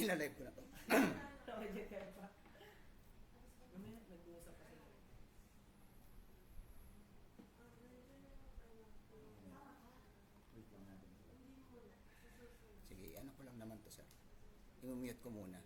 Ilalive ko na to. Project ka pa. Mamaya, nag-uusap pa sila. Wait lang natin. Sige, ano ko lang naman to, sir. I-mute ko muna.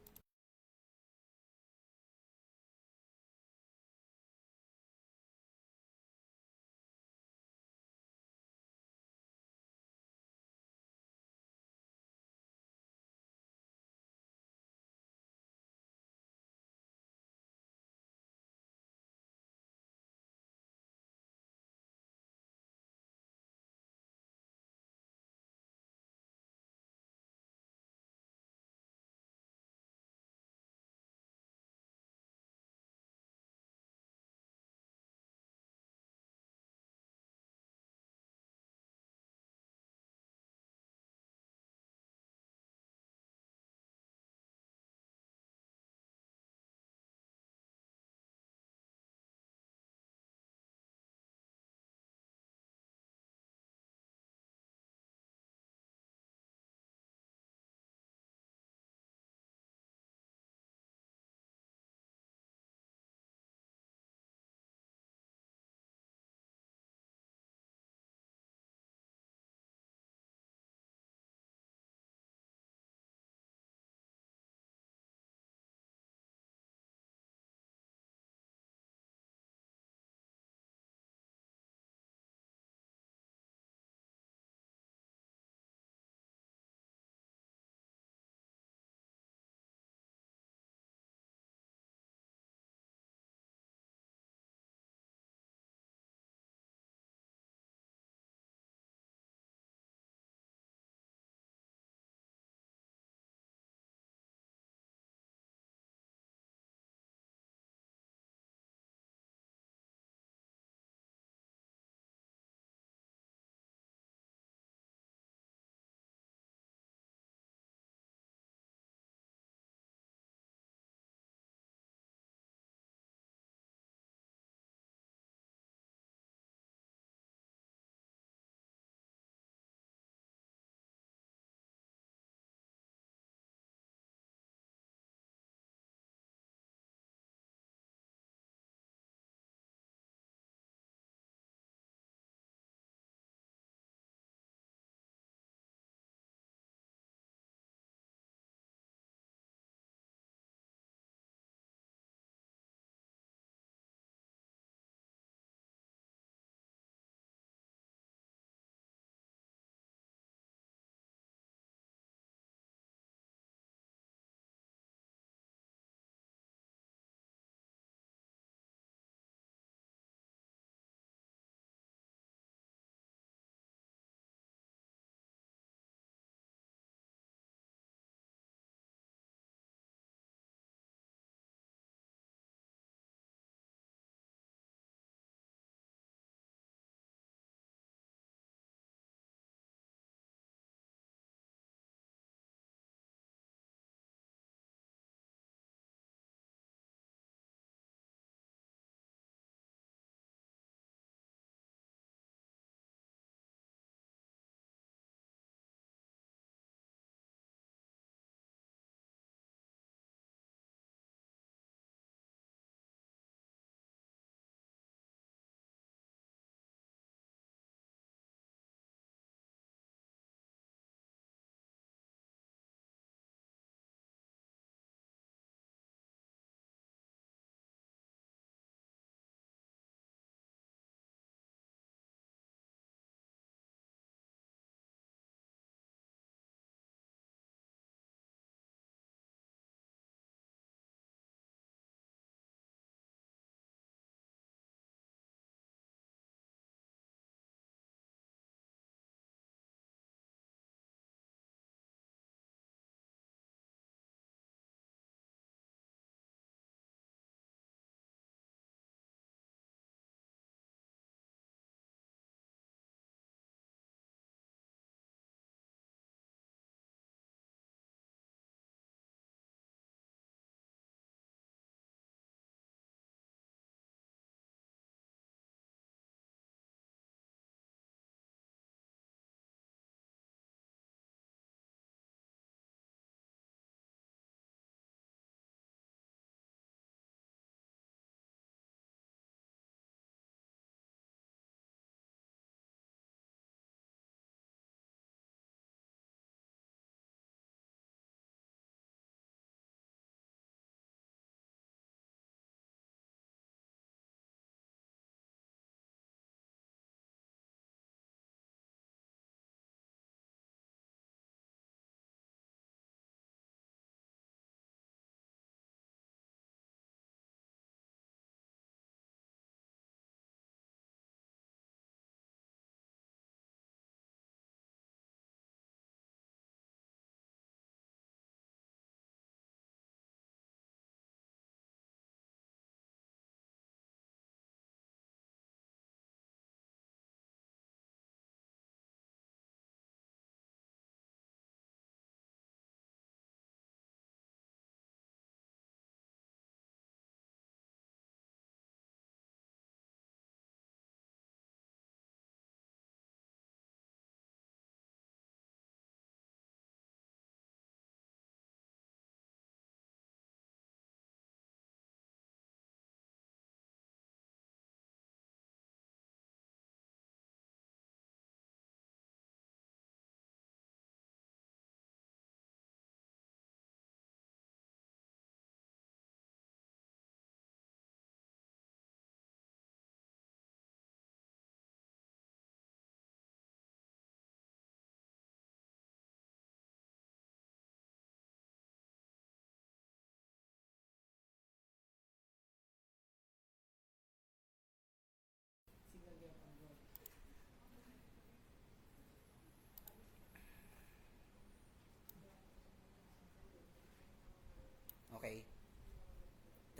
Okay.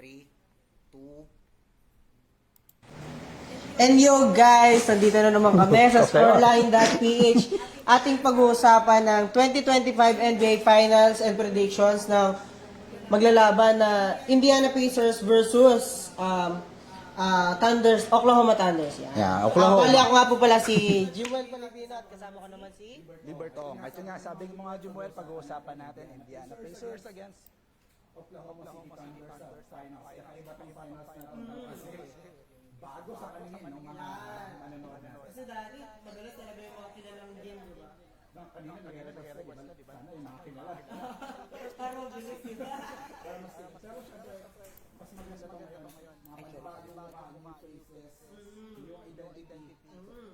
3, 2, And yo guys, nandito na naman kami sa Scoreline.ph. Ating pag-uusapan ng 2025 NBA Finals and predictions ng maglalaban na Indiana Pacers versus Thunders, Oklahoma Thunders. Yan. Yeah, Oklahoma. Pali ako nga po pala si Jimwell Palibino at kasama ko naman si Libertong. At yun nga, sabi ko mga Jumuel, pag-uusapan natin Indiana Pacers against Oklahoma City Thunders. Kakaiba-ibang finals natin. Bago sa kanina nung mga manonood natin. Kasi dati, madalas talaga yung mga kilalang game, di ba? Kanina nag-request, di ba? Sana yung mga kilala. Para mabilis yun. Pero syempre, mas maganda pa ngayon. Mga bagong faces, yung identity.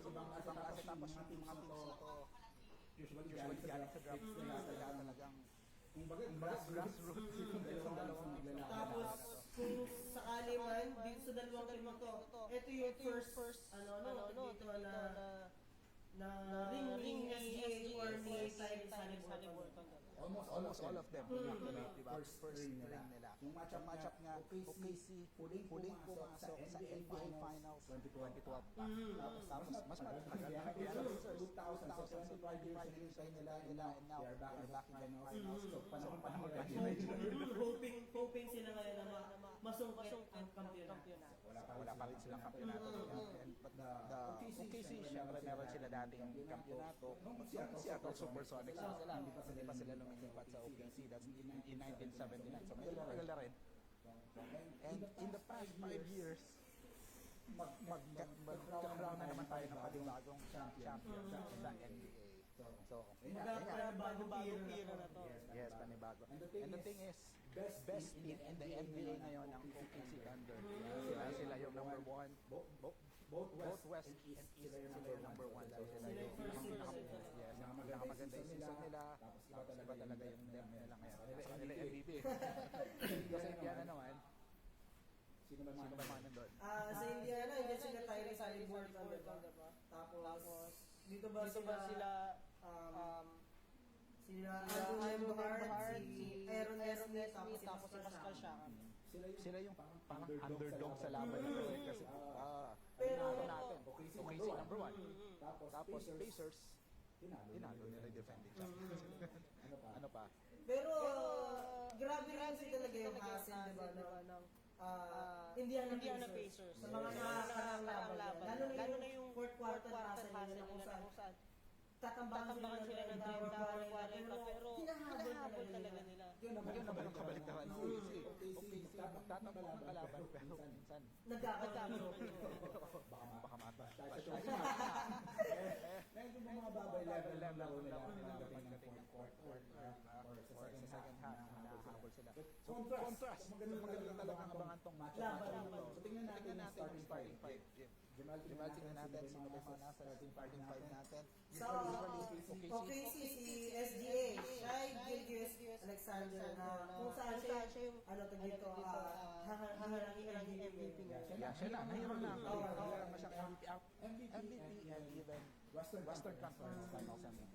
Ibang kasi tapos yung mga teams to, usually galing sa draft nila talagang kumbaga grassroots yung dalawang naglalakad. Tapos, kung sakali man, dito sa dalawang team to, ito yung first, dito na ring SGA or ni Tyrese Haliburton. Almost all of them. Diba? First ring nila. Yung matchup nga, OKC, huling pumasok sa NBA Finals 2012. Tapos mas malaki. 2000, so 25 years hinihintay nila and now they are back in the finals. So panahon Hoping sila ngayon na masungkit ang kampiyonato. wala pa rin silang kampiyonato. But the OKC, syempre meron sila dating kampiyonato. Seattle Supersonics sila. Hindi pa sila lumilipat sa OKC. That's in 1979. So medyo matagal na rin. And in the past 5 years, magkakaroon na naman tayo ng panibagong champion sa NBA. So, Bagong era na to. yes, panibago. And the thing is, best team in the NBA ngayon ang OKC Thunder. Sila yung number 1. Both West and East sila yung number 1. So sila yung pinakamaganda yung season nila. Tapos iba talaga yung depth nila ngayon. Sa kanila yung MVP. Kasi Indiana naman, sino ba nandun? Sa Indiana, hindi sila Tyrese Haliburton, diba? Tapos, dito ba sila Andrew Nembhard, si Aaron Nesmith, tapos si Pascal Siakam. Sila yung parang underdog sa laban na to kasi natin. OKC number 1. Tapos Pacers, tinalo nila yung defending champions. Ano pa? Pero, grabe rin kasi talaga yung hassle, diba, ng Indiana Pacers. Sa mga nakakarang laban. Lalo na yung fourth quarter hassle nila kung saan tatambakan sila ng down pero hinahabol talaga nila. Yun naman ang kabaliktaran ng OKC. Magtatambak ang kalaban pero minsan Nagkakatalo. baka mataas. Medyo mga babay level lang laro nila pagdating ng fourth quarter or sa second half hinahabol sila. So contrast, maganda talaga ang abangan tong matchup na to. So tingnan natin yung starting five. Jamal, tingnan natin sino ba sa starting five natin. So, OKC si SGA, Shai Gilgeous-Alexander na kung saan siya yung haharangin MVP nga. Siya na, nahirang na ako. Nahirang na siya MVP and even Western Conference Finals MVP.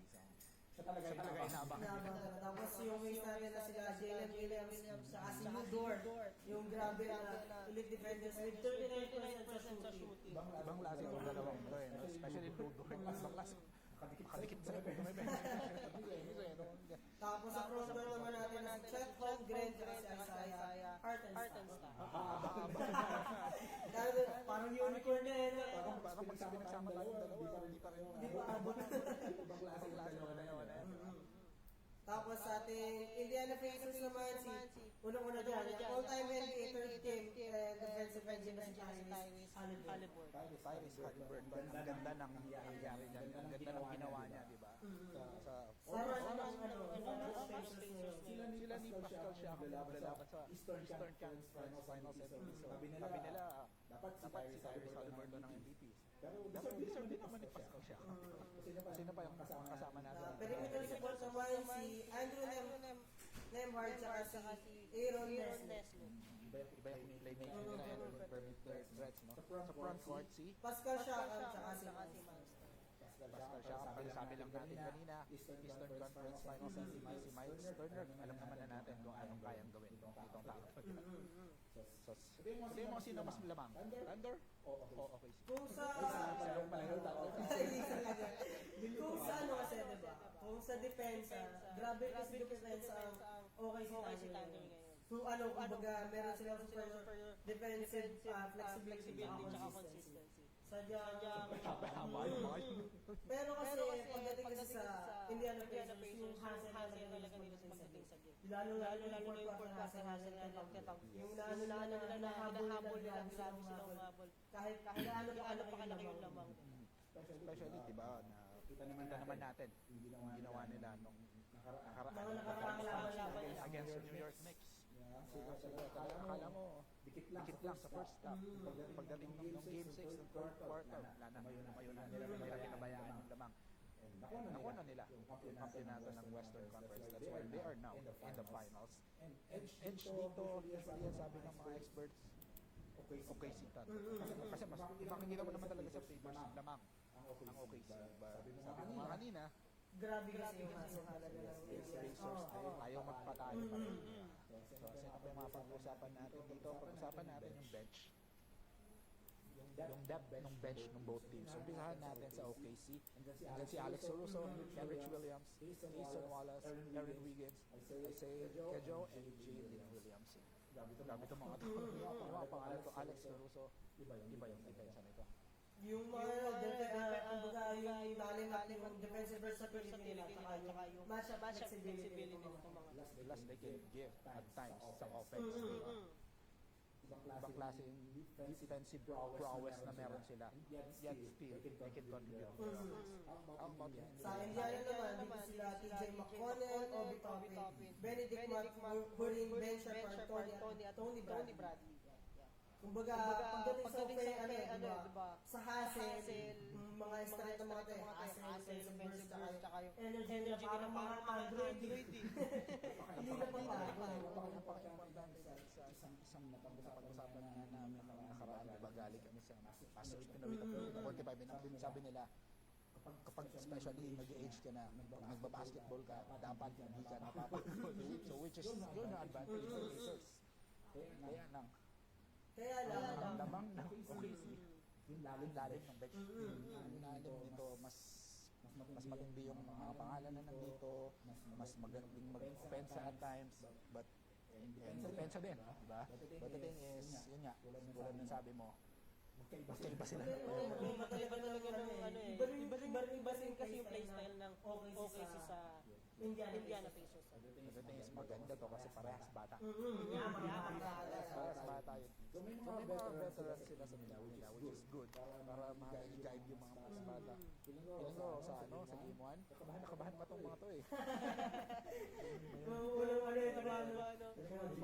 Siya talaga inaabangan. Tapos yung waste natin na sila Jalen Williams sa si Udor, yung grabe na elite defenders with 39% sa shooting. Ibang klase yung dalawang to eh, especially Udor. Ibang klase. Nakadikit sa ito. Tapos sa frontcourt naman natin na si Chet Holmgren at si Isaiah Hartenstein. Parang unicorn na yun. Parang pinagsama tayo dalawa, hindi pa abot. Ibang klase yung dalawa na yun. Tapos sa ating Indiana Pacers naman, si unang-una dyan, yung all-time NBA third team and defensive engine na si Tyrese Haliburton. Tyrese Haliburton, ang ganda ng nangyayari dyan. Ang ganda ng ginawa niya, di ba? Sila ni Pascal Siakam lalaban sa Eastern Conference Finals MVP. So sabi nila, dapat si Tyrese Haliburton ang MVP. Pero deserve din naman ni Pascal Siakam. Sino pa yung kasama natin? Perimeter support naman si Andrew Nembhard at si Aaron Nesmith. Iba yung playmaking nila and perimeter threats, no? Sa front court, si Pascal Siakam at si Miles Pascal Siakam. Sabi lang natin kanina, Eastern Conference Finals si Miles Turner. Alam naman na natin kung anong kayang gawin itong So, sabihin mo sino mas lamang? Thunder? O OKC? Kung sa... Kung sa ano kasi, diba? Kung sa depensa, grabe kasi depensa ang okay si Thunder ngayon. Kung ano, kumbaga, meron silang super defensive flexibility at consistency. Sadyang... Pero kasi, pagdating kasi sa Indiana Pacers, yung hustle talaga nila pagdating sa game. Lalo-lalo yung fourth quarter hustle na lang. Yung lalo-lalo nila nahabol nila, grabe silang umabol. Kahit gaano pa kalaki yung lamang. Especially, diba, kita naman natin yung ginawa nila nung nakaraang laban against the New York Knicks. Akala mo, dikit lang sa first half. Pagdating ng Game 6 ng third quarter, lumayo na nila kinabayaan yung lamang. Nakuha na nila yung kampiyonato ng Western Conference. That's why they are now in the finals. Edge dito, yan sabi ng mga experts, OKC Thunder. Kasi mas makikita mo naman talaga sa favors lamang ang OKC. Sabi mo nga kanina, grabe kasi yung hustle talaga ng Pacers ayaw magpatalo pa rin. So, sino pa yung mga pag-usapan natin dito? Pag-usapan natin yung bench. Yung depth ng bench ng both teams. So, umpisahan natin sa OKC. Andyan si Alex Caruso, Kenrich Williams, Easton Wallace, Aaron Wiggins, Isaiah Kejo, and Jalen Williams. Grabe itong mga ito. Yung mga pangalan ko, Alex Caruso, iba yung depensa nito. yung mga kumbaga yung lalim natin yung defensive versatility nila tsaka yung matchup flexibility ng mga Plus they can give at times sa offense. Ibang klase yung defensive prowess na meron sila. Yet still, they can contribute. How about yan? sa Indiana naman dito sila TJ McConnell, Obi Toppin, Benedict McCurry, Ben Shepherd, Tony Bradley. Kumbaga, pagdating sa diba, sa hustle, mga strength ng mga tayo, defensive burst, tsaka yung energy nila parang mga Android. Hindi na Napaka-importante sa isang napag-usapan na namin ng nakaraan, diba, galing kami sa Masters Pinoy of 45 minutes. Sabi nila, kapag especially nag-age ka na, pag nagbabasketball ka, dapat hindi ka napapagod. So which is yun ang advantage ng Pacers. Kaya lang, ang lamang ng OKC, yung lalim ng bench. Yung lalim nito, mas matindi yung mga pangalan na nandito, mas magandang mag-offensa at times, but and depensa din, diba? But the thing is, yun nga, tulad ng sabi mo, magkaiba sila. Iba talaga ng iba rin kasi yung playstyle ng OKC sa Indiana Pacers. The thing is, maganda to kasi parehas bata. Parehas bata yun. So may mga veterans sila sa nila, which is good para ma-guide yung mga mas bata. Feeling ko sa Game 1, nakabahan pa tong mga to eh. Yung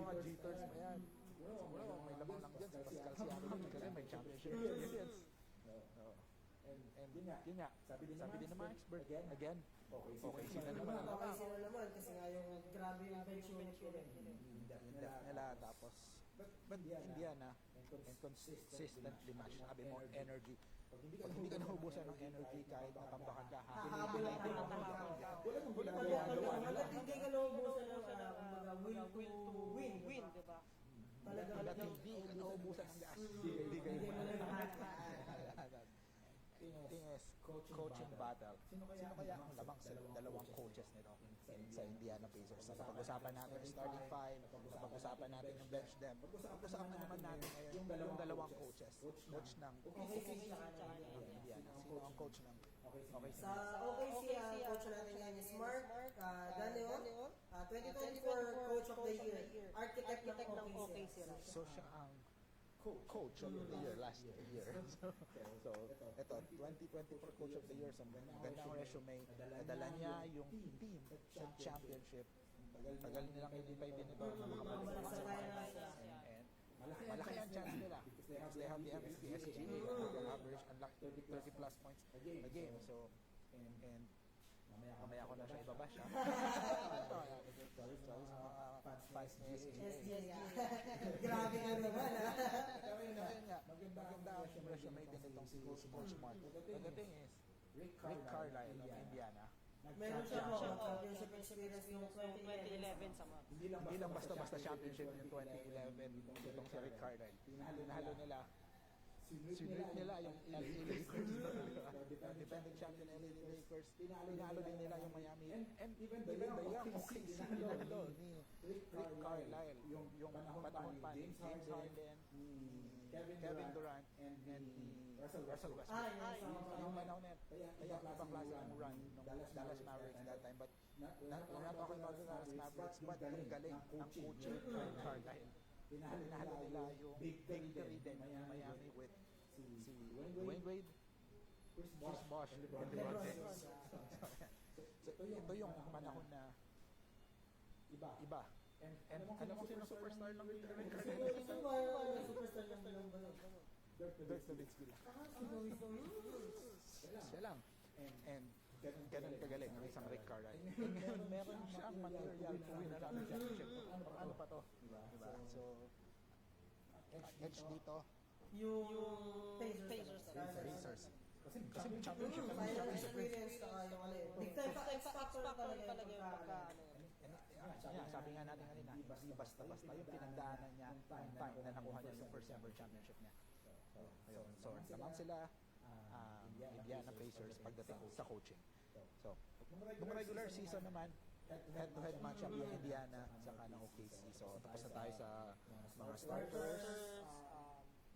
mga jitters pa yan. Siguro may lamang lang dyan sa Pascal Siakam kasi may championship experience. And yun nga, sabi din ng mga expert, again, okay sila naman. Okay sila naman kasi nga yung grabe yung bench unit nila. Yung depth nila, tapos but Indiana and consistently match. Sabi mo, energy. Pag hindi ka naubusan ng energy kahit natambakan ka, Hahabol lang tayo. Hanggat hindi ka naubusan ng will to win, diba? Talagang hindi ka naubusan ng gas. Hindi ka thing is, coaching battle. Sino kaya ang lamang sa dalawang coaches nito sa Indiana Pacers? Pag-usapan natin yung starting five, pag-usapan natin yung bench depth. Pag-usapan naman natin ngayon yung dalawang coaches. Coach ng Indiana. Sino ang coach ng OKC? Sa OKC, ang coach natin ngayon is Mark Daneon, 2024 Coach of the Year, architect ng OKC. So siya ang coach of the year last year. So ito, 2024 coach of the year. So magandang resume. Nadala niya yung team sa championship. Tagal nilang ilipay din ito na makabalik sa finals. And malaki ang chance nila because they have the MVP SGA average unlike 30 plus points a game. So and mamaya ko na siya ibabash ha. Sorry sa mga fans ni SGA. Grabe nga naman ha. Maganda ang resume din itong si Coach Smart. But the thing is, Rick Carlisle of Indiana, Meron siya po, championship experience yung 2011 sa mga. Hindi lang basta-basta championship yung 2011 itong si Rick Carlisle. Tinalo nila. Sinulit nila yung LA Lakers. Defending champion LA Lakers. Tinalo din nila yung Miami. And even the young OKC tinalo ni Rick Carlisle. Yung panahon pa ni James Harden, Kevin Durant, and Russell Westbrook. Yung panahon na kaya ibang klase ang run ng Dallas Mavericks that time. But we're not talking about the Dallas Mavericks, but ang galing ng coaching ng Carlisle. Tinalo nila yung big three din Miami with si Dwayne Wade, Chris Bosh, and LeBron James. So ito yung panahon na iba. And alam mo sino superstar ng Rick Carlisle? superstar lang ba? Dirk Nowitzki lang. Siya lang. And ganun kagaling ang isang Rick Carlisle. And ngayon meron siyang material to win another championship. Ano pa to? Diba? So, edge dito. Yung Pacers. Kasi may championship na may championship rin. Big time factor talaga yung pagka. Sabi nga natin kanina, hindi basta-basta yung pinagdaanan niya yung time na nakuha niya yung first ever championship niya. So naman sila Indiana Pacers pagdating sa coaching. So, nung regular season naman, head-to-head matchup yung Indiana saka ng OKC. So, tapos na tayo sa mga starters,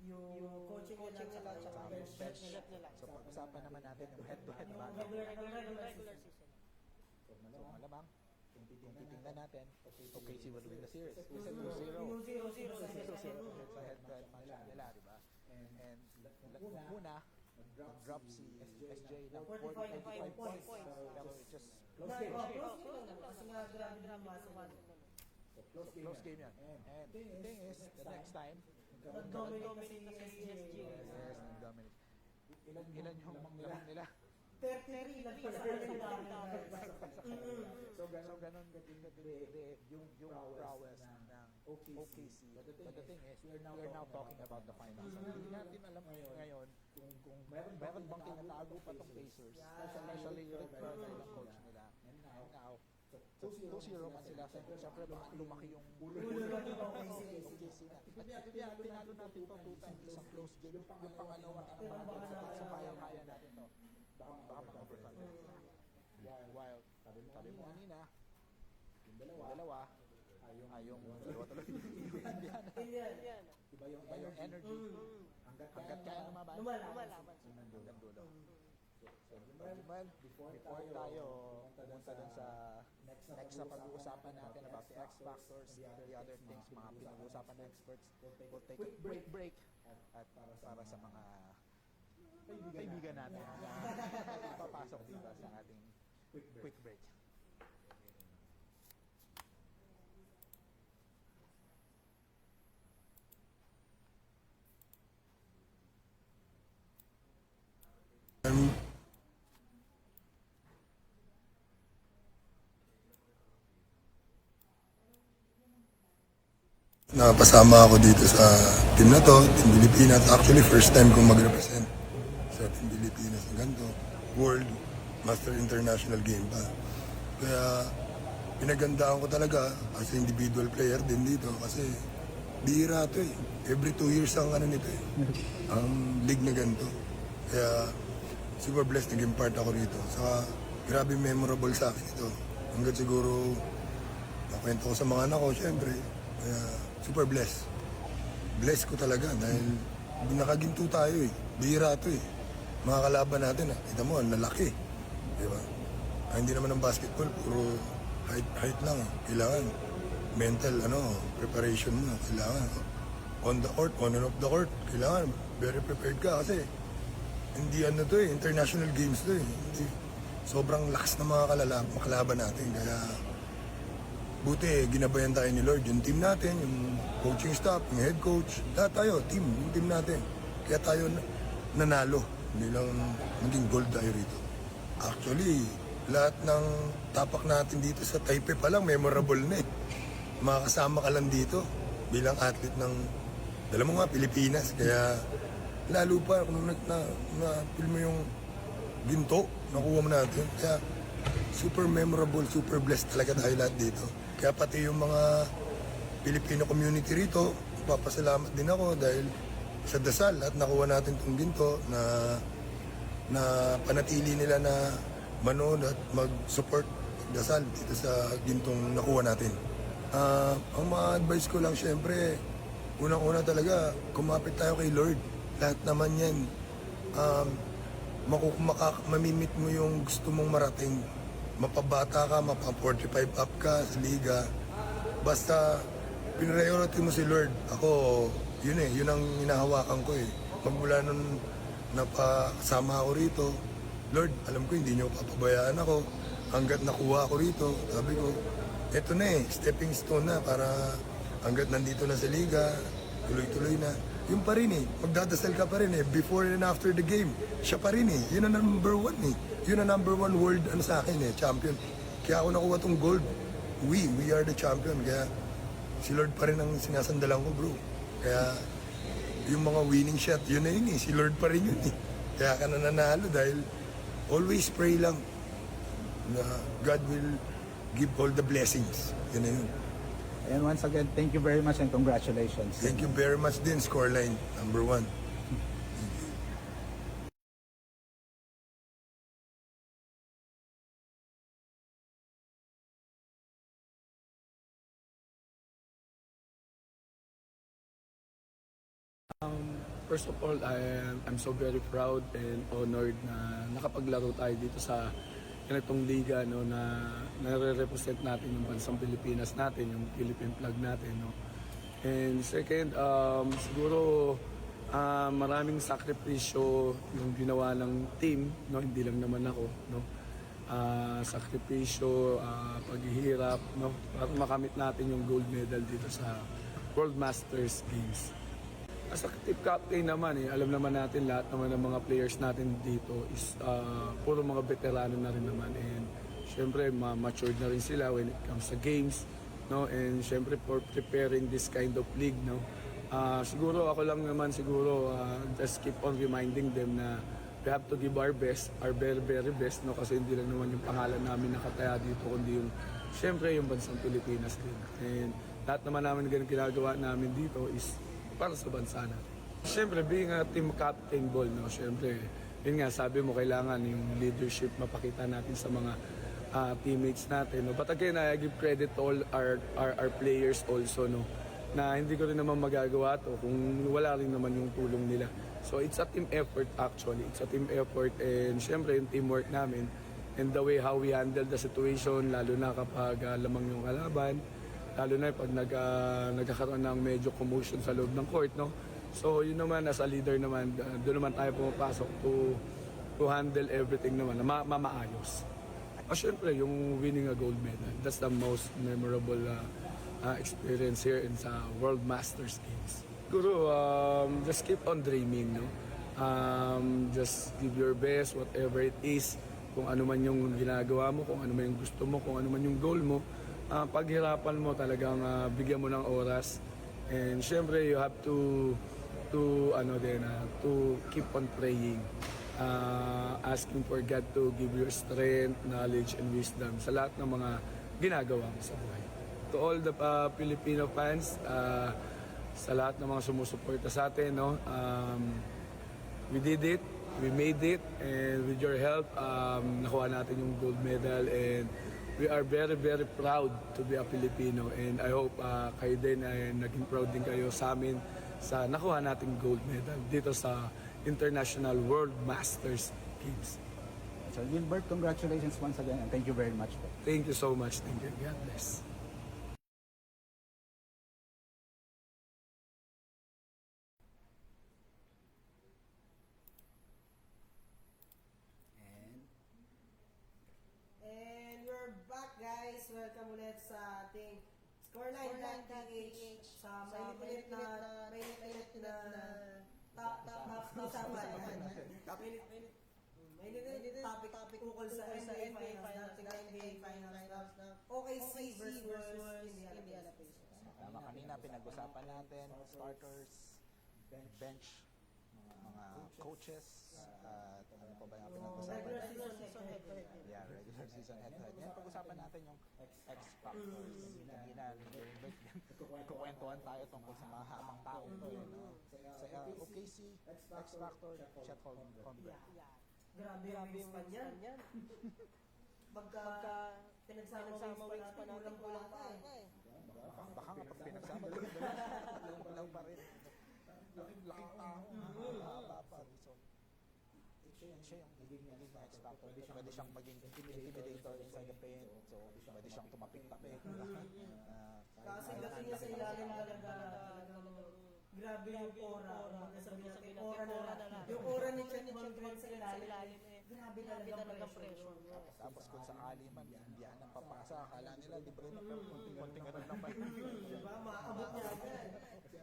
Yung coaching nila sa bench nila. So, pag-usapan naman natin yung head-to-head matchup. regular season. So, malamang, kung titingnan natin, OKC will win the series. Kasi 2-0. Yung 0-0 sa Sa head-to-head matchup nila, diba? And una, nag-drop si SJ ng 45 points. Pero it just close game. Kasi nga grabe na masa. Close game yan. And the thing is, the next time, Nag-dominate kasi SG. yes, nag-dominate. Ilan yung manglaro nila? 33 lang pa sa kanila. So ganun yung prowess ng OKC. But the thing is, we are now talking about the finals. Hindi natin alam ngayon kung meron bang tinatago pa tong Pacers, especially Rick Carlisle ang coach nila. And now, 2-0 man sila. Siyempre lumaki yung ulo ng OKC na. At pinalo natin ito 2 times isang close game. Yung pangalawa sa kaya natin to. Baka mag-overtime. While, sabi mo kanina, yung dalawa, yung iba yung energy. Hanggat kaya lumaban. Hanggang dulo. Well, before tayo pumunta dun sa next na pag-uusapan natin about the X factors, the other things, mga pinag-uusapan ng experts, we'll take a quick break at para sa mga kaibigan natin na papasok dito sa ating quick break. Napasama ako dito sa team na to, Team Pilipinas. Actually, first time kong mag-represent sa Team Pilipinas ng ganito. World Master International Game pa. Kaya pinagandaan ko talaga as individual player din dito kasi bihira to eh. Every 2 years ang ano nito eh. Ang league na ganito. Kaya super blessed naging part ako rito. Saka grabe memorable sa akin ito. Hanggang siguro nakwento ko sa mga anak ko, syempre. Kaya super blessed. Blessed ko talaga dahil nakaginto tayo eh. Bihira to eh. Mga kalaban natin, kita mo, lalaki. Diba? Hindi naman ng basketball, puro height lang. Kailangan mental preparation mo. Kailangan on the court, on and off the court. Kailangan very prepared ka kasi hindi to eh, international games to eh. Hindi, sobrang lakas ng mga kalaban natin. Kaya buti, ginabayan tayo ni Lord, yung team natin, yung coaching staff, yung head coach, lahat tayo, yung team natin. Kaya tayo nanalo, hindi lang naging gold tayo rito. Actually, lahat ng tapak natin dito sa Taipei pa lang, memorable na eh. Makakasama ka lang dito bilang athlete ng, dala mo nga, Pilipinas. Kaya lalo pa kung na-feel mo yung ginto, nakuha mo natin. Kaya super memorable, super blessed talaga tayo lahat dito. Kaya pati yung mga Filipino community rito, papasalamat din ako dahil sa dasal at nakuha natin itong ginto na panatili nila na manood at mag-support, dasal dito sa gintong nakuha natin. Ang mga advice ko lang syempre, unang-una talaga, kumapit tayo kay Lord. Lahat naman yan, mamimit mo yung gusto mong marating. Mapabata ka, mapa-45 up ka sa liga. Basta, pinriority mo si Lord. Ako, yun ang hinahawakan ko eh. Magmula nun napasama ako rito, Lord, alam ko hindi niyo papabayaan ako. Hanggat nakuha ako rito, sabi ko, eto na stepping stone na para hanggat nandito na sa liga, tuloy-tuloy na. Yun pa rin magdadasal ka pa rin before and after the game. Siya pa rin yun ang number one Yun ang number one world sa akin champion. Kaya ako nakuha tong gold. We are the champion. Kaya si Lord pa rin ang sinasandalan ko, bro. Kaya yung mga winning shot, yun na yun si Lord pa rin yun Kaya ka na nanalo dahil always pray lang na God will give all the blessings. Yun na yun. And once again, thank you very much and congratulations. Thank you very much din, scoreline number 1. First of all, I'm so very proud and honored na nakapaglaro tayo dito sa ganitong liga na nare-represent natin yung bansang Pilipinas natin, yung Philippine flag natin. And second, siguro maraming sakripisyo yung ginawa ng team, hindi lang naman ako. Sakripisyo, paghihirap, para makamit natin yung gold medal dito sa World Masters Games. As a team captain naman, alam naman natin lahat naman ng mga players natin dito is puro mga veterano na rin naman. And syempre, matured na rin sila when it comes sa games. And syempre, for preparing this kind of league. Siguro ako lang naman just keep on reminding them na we have to give our best, our very, very best. Kasi hindi lang naman yung pangalan namin nakataya dito, kundi yung syempre yung bansang Pilipinas din. And lahat naman namin ganun ginagawa namin dito is para sa bansa natin. Siyempre, being a team captain ball, siyempre, yun nga, sabi mo, kailangan yung leadership mapakita natin sa mga teammates natin. But again, I give credit to all our players also, na hindi ko rin naman magagawa to kung wala rin naman yung tulong nila. So it's a team effort actually. It's a team effort and siyempre yung teamwork namin and the way how we handle the situation, lalo na kapag lamang yung kalaban, lalo na pag nagkakaroon ng medyo commotion sa loob ng court, So yun naman, as a leader naman, doon naman tayo pumapasok to handle everything naman, na maayos. Siyempre, yung winning a gold medal, that's the most memorable experience here in sa World Masters Games. Siguro, just keep on dreaming, just give your best, whatever it is, kung ano man yung ginagawa mo, kung ano man yung gusto mo, kung ano man yung goal mo, paghirapan mo talagang bigyan mo ng oras. And syempre you have to keep on praying, asking for God to give you strength, knowledge and wisdom sa lahat ng mga ginagawa mo sa buhay. To all the Filipino fans, sa lahat ng mga sumusuporta sa atin, we did it, we made it, and with your help, nakuha natin yung gold medal and we are very, very proud to be a Filipino and I hope kayo din ay naging proud din kayo sa amin sa nakuha nating gold medal dito sa International World Masters Games. So Gilbert, congratulations once again and thank you very much. Thank you so much. Thank you. God bless. And we're back guys. Welcome ulit sa ating Scoreline.ph sa mainit na usapan. Mainit topic ukol sa NBA Finals na OKC versus Indiana Pacers. Kanina pinag-usapan natin starters, bench, mga coaches, at ano pa ba yung pinag-usapan? Regular season head-to-head. Yeah, regular season head-to-head. Yan, pag-usapan natin yung X-Factors. Kanina, during break, kukwentuhan tayo tungkol sa mga hamang tao to. Sa OKC, X-Factor, Chet Holmgren. Grabe yung wingspan yan. Pagka pinagsama wings pa natin, kulang pa eh. Baka nga pag pinagsama, lang pa rin. Laking tao. Mahaba pa. So, siya yung magiging X-Factor. Pwede siyang maging intimidator inside the paint. So, pwede siyang tumapik-tapik. Kasi dating niya sa ilalim talaga, grabe yung aura. Sabi natin, aura na lang. Yung aura ni Chet Holmgren sa ilalim, grabe talaga pressure. Tapos kung sakali man, hindi yan ang papasa. Akala nila, libre na pero konting ganun lang pa. Diba? Maabot niya agad.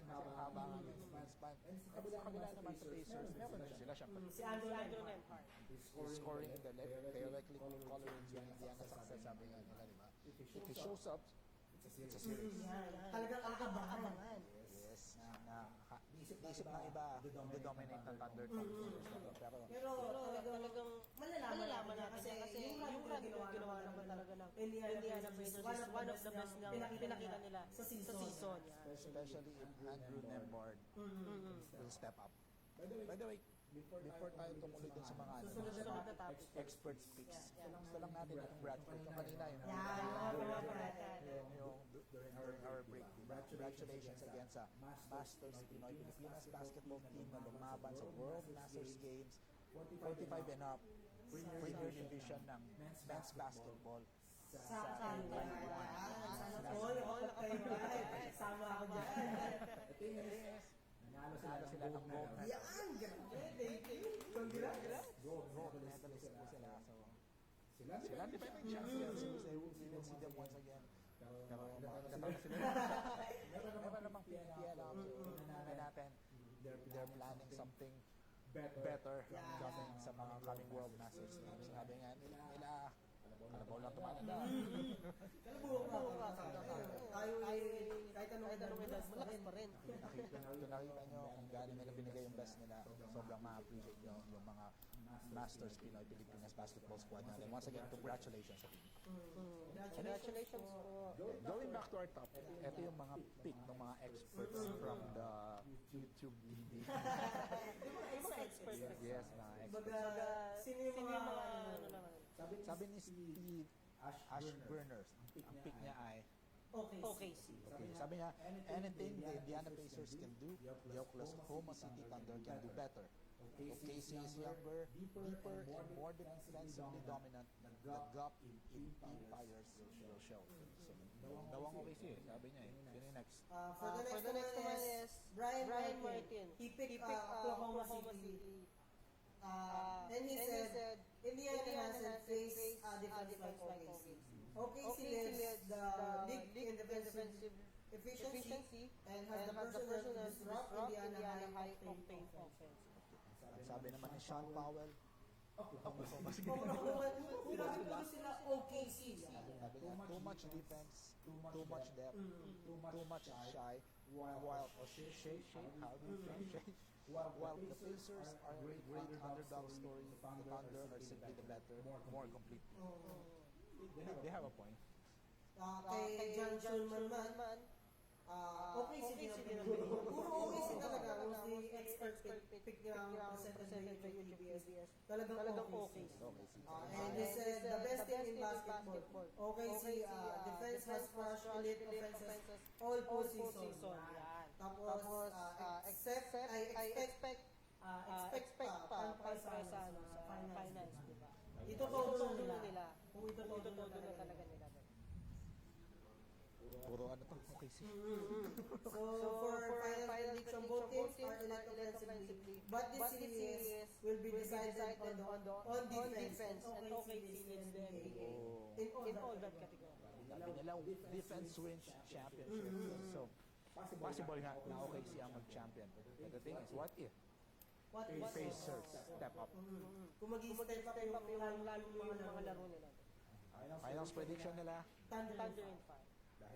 Haba nga yung span. Sa kabila naman sa Pacers, meron din sila siyempre. Si Andrew Nembhard. Scoring in the left, directly correlates yung Indiana success, sabi nga nila, di ba? If he shows up, it's a series. Talagang abangan. Yes, isip ng iba, dominate ng Thunder itong series na to. Pero talagang malalaman natin kasi yung ginawa naman talaga ng Indiana Pacers is one of the best na pinakita nila sa season. Especially if Andrew Nembhard will step up. By the way, before tayo tumuloy dun sa mga Susunod na topic. experts picks, gusto lang natin yung Bradford. Yung kanina, yung during our break. Congratulations again sa Masters Pinoy Pilipinas basketball team na lumaban sa World Masters Games 45 and up Premier Division ng men's basketball sa Taiwan. Sama ako dyan. Nanalo sila ng gold medal. Yan! Thank you. Congrats. Gold medalist po sila. So, sila defending champions. We will see them once again. Pero makakatawa sila. Meron namang PPL natin. They're planning something better coming sa mga coming World Masters games. Sabi nga nila, kalabaw lang tumananda. Kalabaw ka. Tayo kahit anong edad, malakas pa rin. Nakita nyo kung gaano nila binigay yung best nila. Sobrang ma-appreciate nyo yung mga Masters Pinoy Pilipinas basketball squad natin. Once again, congratulations sa team. Congratulations. Going back to our topic, ito yung mga pick ng mga experts from the YouTube DB. Yung mga experts. Yes, mga experts. Baga, sino yung mga ano naman? Sabi ni Steve Ashburners, ang pick niya ay Okay. Sabi niya, anything the Indiana Pacers can do, the Oklahoma City Thunder can do better. OKC is younger, deeper, and more defensively dominant. The gap in empires will show. So, dawang OKC sabi niya eh. Yun yung next. For the next one is Brian Martin. He picked Oklahoma City. And he said, Indiana hasn't faced a defense like OKC. OKC leads the league in defensive efficiency and has the personnel to disrupt Indiana high-octane offense. At sabi naman ni Sean Powell, Oklahoma City. Pinapito sila OKC. Sabi niya, too much defense, too much depth, too much shy, while the Pacers are a great underdog story, the Thunder are simply the better, more complete. They have a point. Kay John Schulman man, OKC din ang pinili. Puro OKC talaga. Kung si expert pick niya ang presented by UTBS, talagang OKC. And this is the best team in basketball. OKC defense has crushed elite offenses all postseason. Tapos, I expect pa sa finals, diba? Ito todo nila. Kung ito todo talaga nila. Puro ano to, OKC. So for final prediction, both teams are elite offensively. But this series will be decided on defense. And OKC leads the NBA in all that category. Sabi nila, defense wins championship. So, possible nga na OKC ang mag-champion. But the thing is, what if Pacers step up? Kung mag-step up yung mga laro nila. Finals prediction nila, Thunder in 5.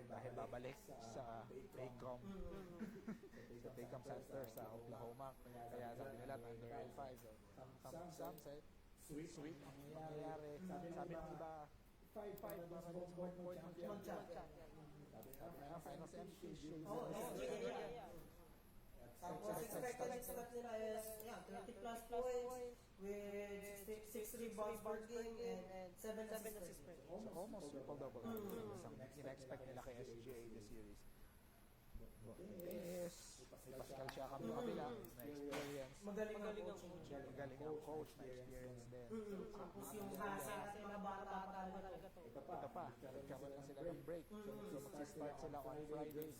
dahil babalik sa Paycom. Sa Paycom center sa Oklahoma. Kaya sabi nila, Thunder and 5. So, some said, sweep ang mangyayari. Sabi ng iba, 5 para dun sa home court mag-champion. Finals MVP. Tapos expected stat nila is 30 plus points with 6 rebounds per game and 7 assists per game. So almost triple-double. Isang in-expect nila kay SGA this series. Is Pascal Siakam yung kabila, na experience. Magaling ang coach. Magaling ang coach, na experience din. Tapos yung hasa at mga bata pa talaga to. Ito pa, nagkaroon lang sila ng break. So magsistart sila on Friday.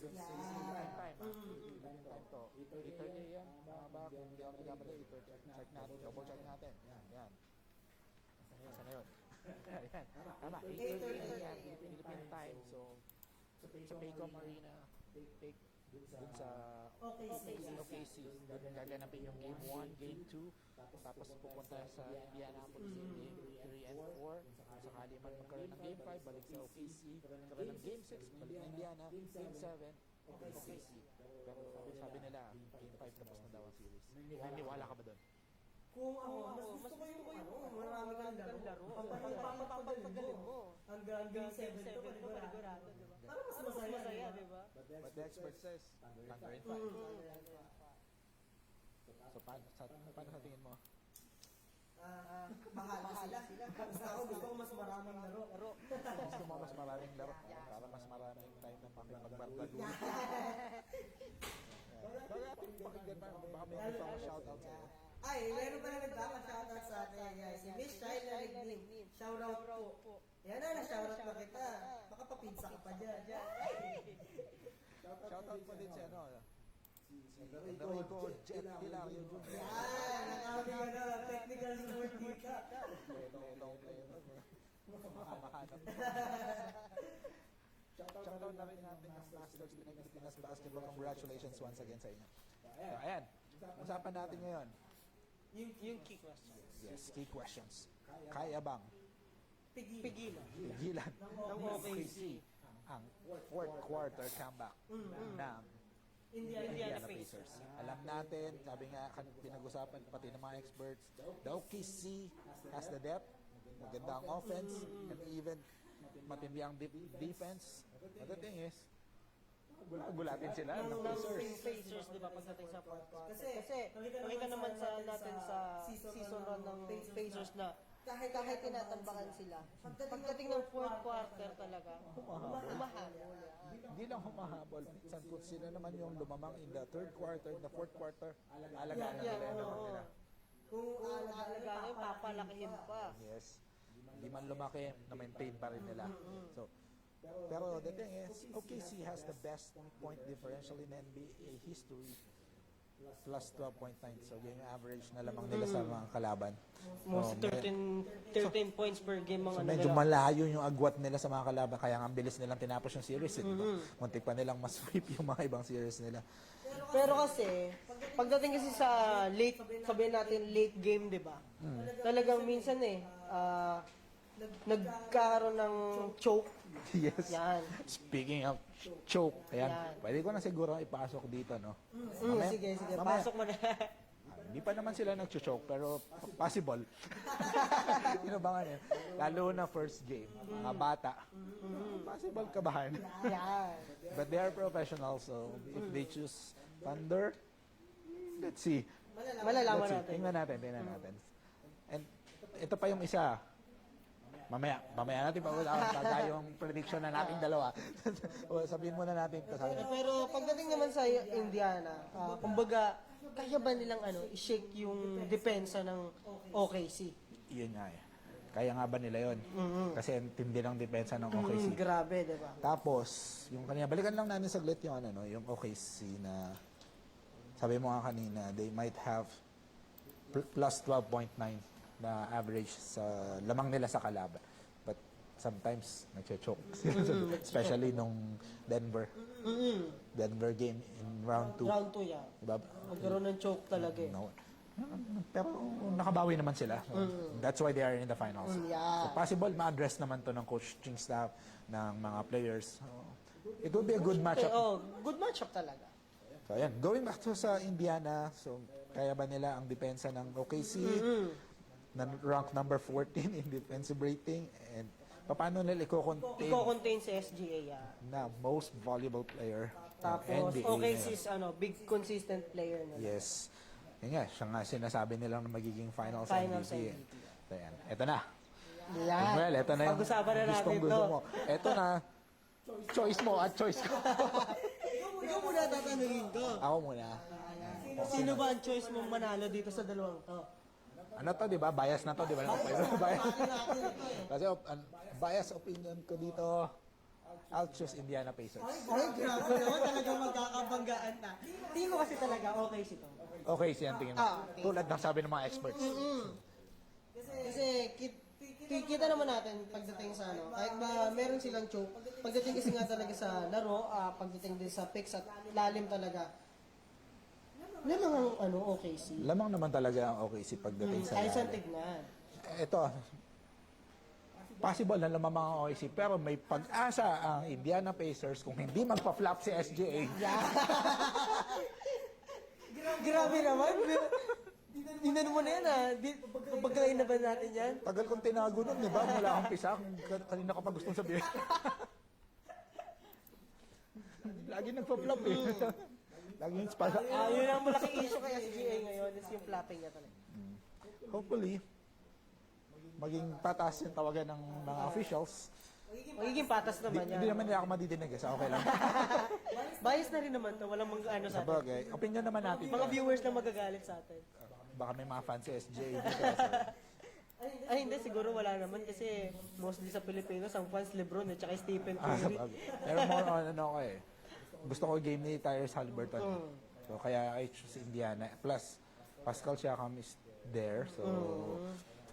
Time to. 8:30 yan, mga ba? Kung hindi ako nagkamali, 8:30. Check natin, double check natin. Yan. Saan na yun? Ayan. Tama, 8:30 yan, Philippine time. So, sa Paycom Arena, take dun sa OKC. Dun gaganapin yung Game 1, Game 2. Tapos pupunta sa Indianapolis yung Game 3 and 4. Sakali man magkaroon ng Game 5, balik sa OKC. Magkaroon ng Game 6, balik na Indiana. Game 7, OKC. Pero sabi nila, Game 5 tapos na daw ang series. Naniniwala ka ba doon? Kung ako, mas gusto ko yung marami kang laro. Papapagaling mo. Hanggang Game 7 to, panigurado. Para mas masaya, di ba? But the expert says, Thunder in 5. So, paano sa tingin mo? Bahala sila. Gusto ko mas maraming laro. Gusto mo mas maraming laro para mas maraming time na makipagbarkado. Baga ating pakinggan pa, baka may mga pang shoutout sa'yo. Ay, meron pa na nagkaka-shoutout sa atin, guys. Si Miss Shaila Lignin. Shoutout po. Yan na, shoutout na kita. Baka papinsa ka pa dyan. Shoutout pa din si si Enrico Jet Hilario Jr. Yan, ang aming technical support dito. Makamahanap. Shoutout na rin natin ang Masters Pilipinas Basketball. Congratulations once again sa inyo. So, ayan, usapan natin ngayon. Yung key questions. Yes, key questions. Kaya bang pigilan ng OKC ang fourth quarter comeback ng Indiana Pacers? Alam natin, sabi nga, pinag-usapan pati ng mga experts, the OKC has the depth, maganda ang offense, and even matindi ang defense. But the thing is, gulatin sila ng Pacers, di ba, pagdating sa fourth quarter. Kasi nakita naman natin sa season run ng Pacers na kahit tinatambakan sila, pagdating ng fourth quarter talaga, humahabol. Hindi lang humahabol, minsan kung sila naman yung lumamang in the third quarter, in the fourth quarter, alagaan na nila. Kung alagaan yung papalakihin pa. Yes. Hindi man lumaki, na-maintain pa rin nila. So, pero the thing is, OKC has the best point differential in NBA history, plus 12.9. So, yun yung average na lamang nila sa mga kalaban. Most 13 points per game mga medyo malayo yung agwat nila sa mga kalaban, kaya ang bilis nilang tinapos yung series. Muntik pa nilang mas-sweep yung mga ibang series nila. Pero kasi, pagdating kasi sa late, sabihin natin late game, di ba? Talagang minsan nagkaroon ng choke. Yes. Yan. Speaking of choke, ayan, Yan. pwede ko na siguro ipasok dito, no? Sige. mamaya- Pasok mo na. Hindi pa naman sila nag-choke, pero possible. Inabangan yun. Lalo na first game, mga bata. Possible kabahan. Yan. But they are professionals, so if they choose Thunder, let's see. Malalaman Let's see. natin. Tingnan natin. And ito pa yung isa. Mamaya natin pag-usapan yung prediction na nating dalawa. O, sabihin muna natin. Pero pagdating naman sa Indiana, kumbaga, kaya ba nilang i-shake yung depensa ng OKC? Yun nga eh. Kaya nga ba nila yun? Kasi ang tindi ng depensa ng OKC. Grabe, di ba? Tapos, yung kanina, balikan lang natin saglit yung yung OKC na sabi mo nga kanina, they might have plus 12.9 na average sa lamang nila sa kalaban. But sometimes nagche-choke. Especially nung Denver game in round 2. Round 2 yan. Diba? Magkaroon ng choke talaga eh. No. Pero nakabawi naman sila. That's why they are in the finals. Yeah. So possible ma-address naman to ng coaching staff, ng mga players. So, it will be a good matchup. Good matchup talaga. So, ayan. Going back to sa Indiana, so, kaya ba nila ang depensa ng OKC? Na rank number 14 in defensive rating? And paano nila i-contain Iko-contain si SGA. na most valuable player ng Tapos, NBA OKC ngayon? is big consistent player na. Yes. Yan nga, siya nga sinasabi nilang na magiging finals Finals MVP. MVP. So, yan. Ito na. Yan. Well, ito na yung Pag-usapan na natin gustong-gusto to. mo. Ito na, choice mo at choice ko. Ikaw muna tatanungin ko. Ako muna. Sino ba ang choice mong manalo dito sa dalawang to? Ano to, di ba? Bias na to, di ba? Bias. Kasi bias opinion ko dito, I'll choose Indiana Pacers. Ay, grabe naman. Talagang magkakabanggaan na. Tingin ko kasi talaga okay si to. Okay, siya ang tingin mo. Okay. Tulad ng sabi ng mga experts. Kasi kita naman natin pagdating sa kahit ba meron silang choke, pagdating kasi nga talaga sa laro, pagdating din sa picks at lalim talaga. Lamang ang OKC. Lamang naman talaga ang OKC pagdating sa Ayos ang lalim. tignan. Ito, possible na lamang ang OKC, pero may pag-asa ang Indiana Pacers kung hindi magpa-flop si SGA. Grabe naman. Tinan mo na yan Pagkakain na ba natin yan? Tagal kong tinago nun, di ba? Mula akong pisa, kanina ka pa gustong sabihin. Lagi nagpa-flop eh. Lagi yung spala. Yun ang malaking issue kay SGA ngayon is yung flopping niya talaga. Hopefully, maging patas yung tawagan ng mga officials. Magiging patas naman yan. Hindi naman nila ako madidinig, so okay lang. Bias na rin naman to. Walang ano sa atin. Sabagay, opinion naman natin. Mga viewers na magagalit sa atin. Baka may mga fans si SJ dito. Ay, hindi. Siguro wala naman kasi mostly sa Pilipinos, ang fans Lebron at saka Stephen Curry. Sabagay. Pero more on ano ko eh. Gusto ko game ni Tyrese Haliburton. So kaya I choose Indiana. Plus, Pascal Siakam is there. So,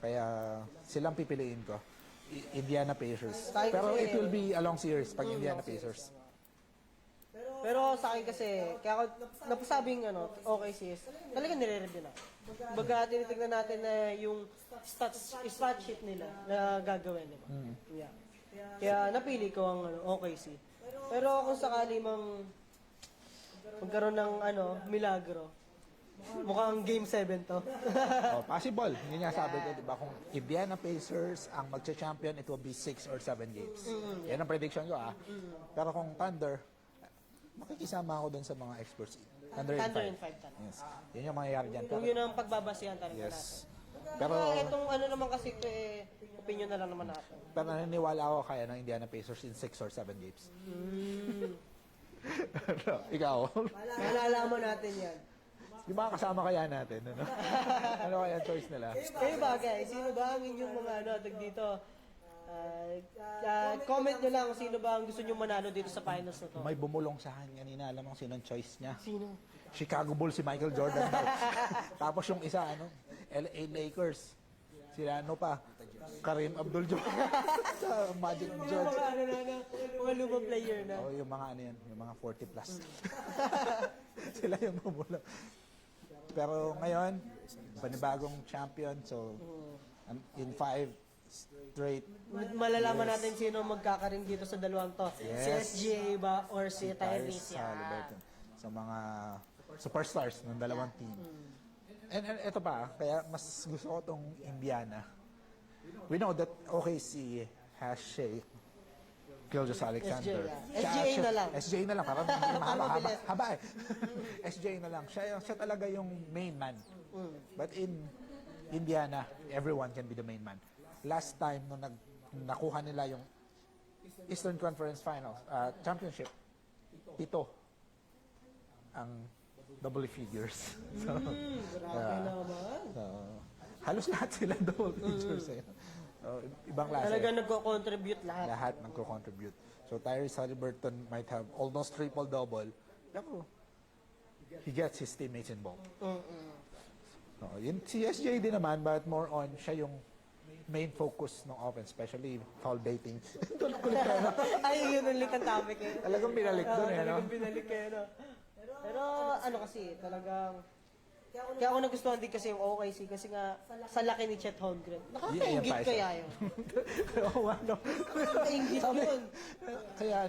kaya silang pipiliin ko. Indiana Pacers. Tayo Pero kasi- it will be a long series pag Indiana Pacers. Pero sa akin kasi, kaya ako napasabing okay sis, talaga nire-review na. Baga tinitignan natin na yung stat sheet nila na gagawin nila. Yeah. Kaya napili ko ang okay sis. Pero kung sakali magkaroon ng milagro, mukhang game 7 to. Oh, possible. Yun nga sabi ko, di ba? Kung Indiana Pacers ang magcha-champion, it will be 6 or 7 games. Yan ang prediction ko, Pero kung Thunder, makikisama ako dun sa mga experts. Thunder in 5. Thunder in 5 talaga. Yes. Yun yung mangyayari dyan. Kung yun ang pagbabasihan talaga natin. Yes. Pero Pero, itong naman kasi opinion na lang naman natin. pero naniniwala ako kaya ng Indiana Pacers in 6 or 7 games. Ikaw? Malalaman natin yan. Yung mga kasama kaya natin, ano? Ano kaya ang choice nila? Kayo ba guys? Sino ba ang inyong mga dito? Comment nyo lang kung sino ba ang gusto nyo manalo dito sa finals na to. May bumulong sa akin kanina, alam mo sino ang choice niya? Sino? Chicago Bulls si Michael Jordan daw. Tapos yung isa, LA Lakers. Sila Kareem Abdul-Jabbar. Sa Magic Yung George. mga mga lumang player na. Oh, yung mga yung mga 40 plus. Sila yung bumulong. Pero ngayon, panibagong champion. So, in 5 straight. Malalaman natin sino magkakaring dito sa dalawang to. Yes. Si SGA ba or si Tyrese? Haliburton. Sa mga superstars ng dalawang team. And ito pa, kaya mas gusto ko tong Indiana. We know that OKC has Shea Gilgeous-Alexander. SGA na lang. SGA na lang. Parang mahaba. mabilis. Haba eh. SGA na lang. Siya talaga yung main man. But in Indiana, everyone can be the main man. Last time nung nakuha nila yung Eastern Conference Finals, championship, 7 ang double figures. So, Grabe naman. halos lahat sila double figures. Ibang klase. Talaga nagko-contribute lahat. Lahat nagko-contribute. So Tyrese Haliburton might have almost triple-double. Pero he gets his teammates involved. Yun, si SJ din naman, but more on, siya yung main focus ng offense, especially foul baiting. Kulit ka, no? Ay, yun ang likang topic eh. Talagang binalik doon, no? Talagang binalik eh, no? Pero kasi, talagang kaya ako nagustuhan din kasi yung OKC kasi nga sa laki ni Chet Holmgren. Nakakaingit kaya yun. Oo, ano. Nakakaingit Sabi, yun. Kaya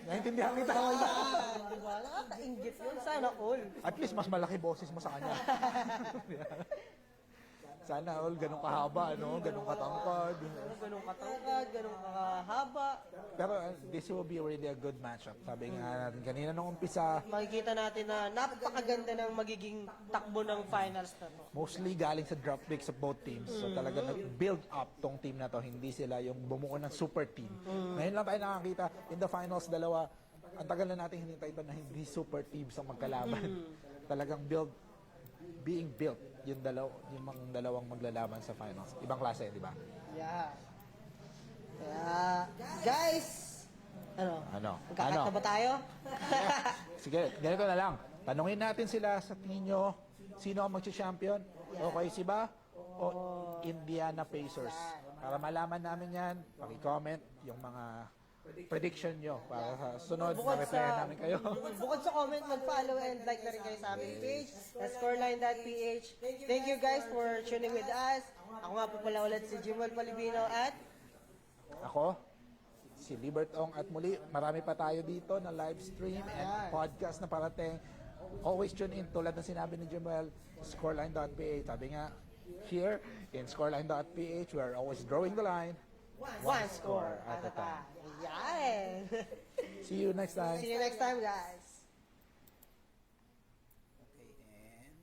Naintindihan kita. Oh, yan. Diba? Nakakaingit yun. Sana all. At least mas malaki boses mo sa kanya. Sana all ganun kahaba, no? Ganun katangkad. Ganun katangkad, ganun kahaba. Pero this will be really a good matchup. Sabi nga natin kanina nung umpisa, Makikita natin na napakaganda ng magiging takbo ng finals na to. mostly galing sa draft picks of both teams. So talaga nag-build up tong team na to. Hindi sila yung bumuo ng super team. Ngayon lang tayo nakakita in the finals, dalawa, ang tagal na natin hinintay ito na hindi super teams ang magkalaban. Talagang being built yung mga dalawang maglalaban sa finals. Ibang klase, di ba? Yeah. Kaya, guys! Ano? Magkakat na ba tayo? Sige, ganito na lang. Tanungin natin sila sa tingin nyo, sino ang magsi-champion? Okay, si ba? O Indiana Pacers? Para malaman namin yan, paki-comment yung mga prediction nyo para sa sunod na replyan namin kayo. Bukod sa comment, mag-follow and like na rin kayo sa aming page, na scoreline.ph. Thank you guys for tuning with us. Ako nga po pala ulit si Jimwell Palibino at Ako, si Libert Ong, at muli, marami pa tayo dito na live stream and podcast na parating. Always tune in, tulad ng sinabi ni Jimwell, scoreline.ph. Sabi nga, here in scoreline.ph, we are always drawing the line. one score at a time. Yan! See you next time. See you next time, guys. Okay, and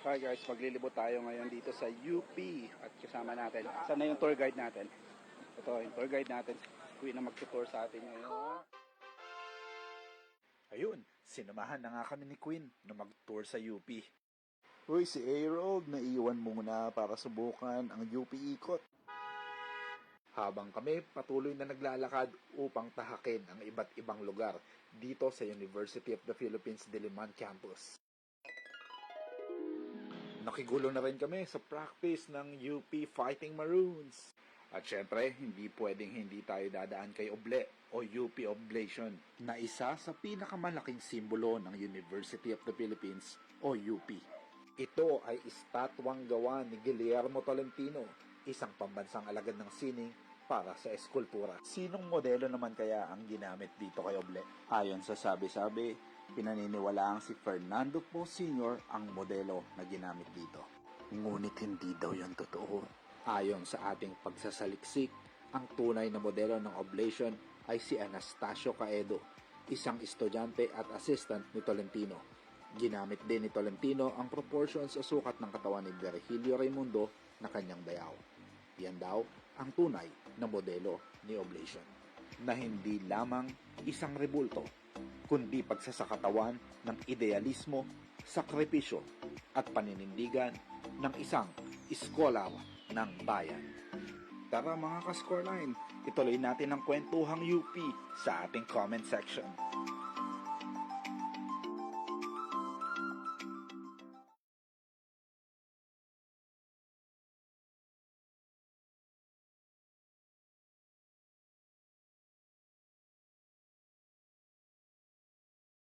Hi guys, maglilibot tayo ngayon dito sa UP at kasama natin. Saan na yung tour guide natin? Ito, yung tour guide natin. Kuwi na magtutour sa atin ngayon. Ayun, sinamahan na nga kami ni Queen na mag-tour sa UP. Hoy, si Aerold, naiwan muna para subukan ang UP ikot. Habang kami patuloy na naglalakad upang tahakin ang iba't ibang lugar dito sa University of the Philippines Diliman Campus. Nakigulo na rin kami sa practice ng UP Fighting Maroons. At syempre, hindi pwedeng hindi tayo dadaan kay Oble o UP Oblation na isa sa pinakamalaking simbolo ng University of the Philippines o UP. Ito ay estatwang gawa ni Guillermo Tolentino, isang pambansang alagad ng sining para sa eskultura. Sinong modelo naman kaya ang ginamit dito kay Oble? Ayon sa sabi-sabi, pinaniniwalaang si Fernando Po Sr. ang modelo na ginamit dito. Ngunit hindi daw yan totoo. Ayon sa ating pagsasaliksik, ang tunay na modelo ng oblation ay si Anastasio Caedo, isang estudyante at assistant ni Tolentino. Ginamit din ni Tolentino ang proportions sa sukat ng katawan ni Virgilio Raimundo na kanyang dayaw. Yan daw ang tunay na modelo ni oblation, na hindi lamang isang rebulto, kundi pagsasakatawan ng idealismo, sakripisyo at paninindigan ng isang iskolar ng bayan. Tara mga ka-scoreline, ituloy natin ang kwentuhang UP sa ating comment section.